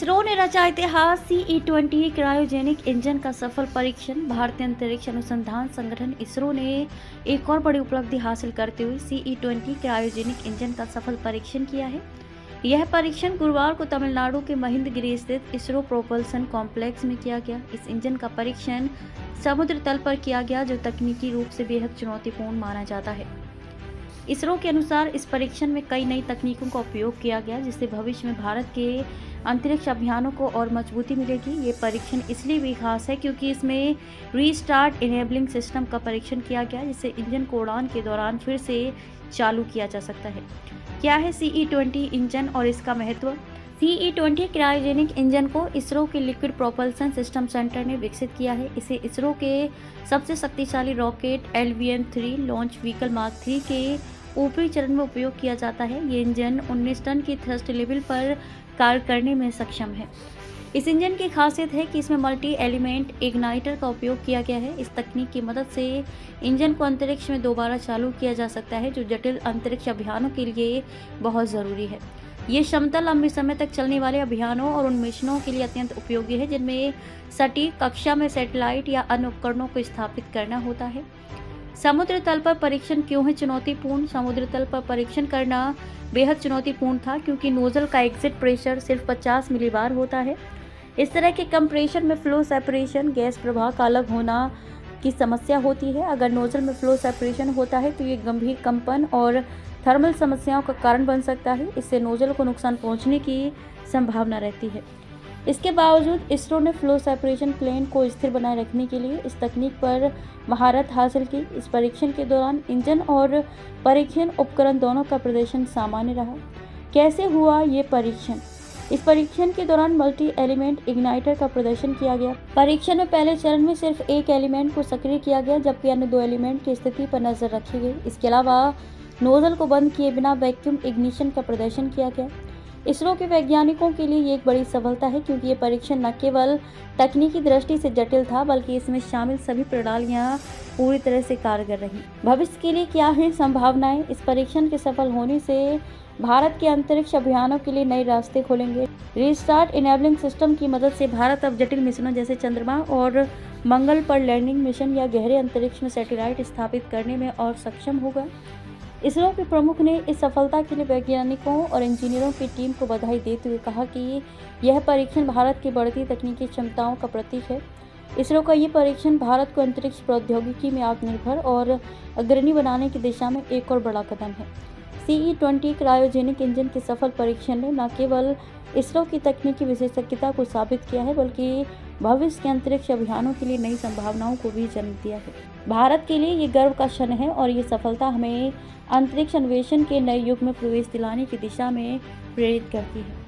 इसरो ने रचा इतिहास। CE-20 क्रायोजेनिक इंजन का सफल परीक्षण। भारतीय अंतरिक्ष अनुसंधान संगठन इसरो ने एक और बड़ी उपलब्धि हासिल करते हुए CE-20 क्रायोजेनिक इंजन का सफल परीक्षण किया है। यह परीक्षण गुरुवार को तमिलनाडु के महिंदगिरी स्थित इसरो प्रोपल्सन कॉम्प्लेक्स में किया गया। इस इंजन का परीक्षण समुद्र तल पर किया गया, जो तकनीकी रूप से बेहद चुनौतीपूर्ण माना जाता है। इसरो के अनुसार इस परीक्षण में कई नई तकनीकों का उपयोग किया गया, जिससे भविष्य में भारत के अंतरिक्ष अभियानों को और मजबूती मिलेगी। ये परीक्षण इसलिए भी खास है क्योंकि इसमें रीस्टार्ट इनेबलिंग सिस्टम का परीक्षण किया गया, जिससे इंजन को उड़ान के दौरान फिर से चालू किया जा सकता है। क्या है CE-20 इंजन और इसका महत्व? CE-20 क्रायोजेनिक इंजन को इसरो के लिक्विड प्रोपल्सन सिस्टम सेंटर ने विकसित किया है। इसे इसरो के सबसे शक्तिशाली rocket LVM-3 launch vehicle mark 3 के ऊपरी चरण में उपयोग किया जाता है। ये इंजन 19 टन की थ्रस्ट लेवल पर कार्य करने में सक्षम है। इस इंजन की खासियत है कि इसमें मल्टी एलिमेंट इग्नाइटर का उपयोग किया गया है। इस तकनीक की मदद से इंजन को अंतरिक्ष में दोबारा चालू किया जा सकता है, जो जटिल अंतरिक्ष अभियानों के लिए बहुत ज़रूरी है। ये क्षमता लंबे समय तक चलने वाले अभियानों और उन मिशनों के लिए अत्यंत उपयोगी है जिनमें सटीक कक्षा में सैटेलाइट या अन्य उपकरणों को स्थापित करना होता है। समुद्र तल पर परीक्षण क्यों है चुनौतीपूर्ण? समुद्र तल पर परीक्षण करना बेहद चुनौतीपूर्ण था क्योंकि नोजल का एग्जिट प्रेशर सिर्फ 50 मिलीबार होता है। इस तरह के कंप्रेशर में फ्लो सेपरेशन, गैस प्रवाह का अलग होना की समस्या होती है। अगर नोजल में फ्लो सेपरेशन होता है तो ये गंभीर कंपन और थर्मल समस्याओं का कारण बन सकता है। इससे नोजल को नुकसान पहुंचने की संभावना रहती है। इसके बावजूद इसरो ने फ्लो सेपरेशन प्लेन को स्थिर बनाए रखने के लिए इस तकनीक पर महारत हासिल की। इस परीक्षण के दौरान इंजन और परीक्षण उपकरण दोनों का प्रदर्शन सामान्य रहा। कैसे हुआ ये परीक्षण? इस परीक्षण के दौरान मल्टी एलिमेंट इग्नाइटर का प्रदर्शन किया गया। परीक्षण में पहले चरण में सिर्फ एक एलिमेंट को सक्रिय किया गया, जबकि अन्य 2 एलिमेंट की स्थिति पर नजर रखी गई। इसके अलावा नोजल को बंद किए बिना वैक्यूम इग्निशन का प्रदर्शन किया गया। इसरो के वैज्ञानिकों के लिए ये एक बड़ी सफलता है क्योंकि ये परीक्षण न केवल तकनीकी दृष्टि से जटिल था, बल्कि इसमें शामिल सभी प्रणालियां पूरी तरह से कारगर रहीं। भविष्य के लिए क्या हैं संभावनाएं? इस परीक्षण के सफल होने से भारत के अंतरिक्ष अभियानों के लिए नए रास्ते खोलेंगे। रीस्टार्ट इनेबलिंग सिस्टम की मदद से भारत अब जटिल मिशनों जैसे चंद्रमा और मंगल पर लैंडिंग मिशन या गहरे अंतरिक्ष में सैटेलाइट स्थापित करने में और सक्षम होगा। इसरो के प्रमुख ने इस सफलता के लिए वैज्ञानिकों और इंजीनियरों की टीम को बधाई देते हुए कहा कि यह परीक्षण भारत की बढ़ती तकनीकी क्षमताओं का प्रतीक है। इसरो का ये परीक्षण भारत को अंतरिक्ष प्रौद्योगिकी में आत्मनिर्भर और अग्रणी बनाने की दिशा में एक और बड़ा कदम है। CE-20 क्रायोजेनिक इंजन के सफल परीक्षण ने न केवल इसरो की तकनीकी विशेषज्ञता को साबित किया है, बल्कि भविष्य के अंतरिक्ष अभियानों के लिए नई संभावनाओं को भी जन्म दिया है। भारत के लिए ये गर्व का क्षण है और ये सफलता हमें अंतरिक्ष अन्वेषण के नए युग में प्रवेश दिलाने की दिशा में प्रेरित करती है।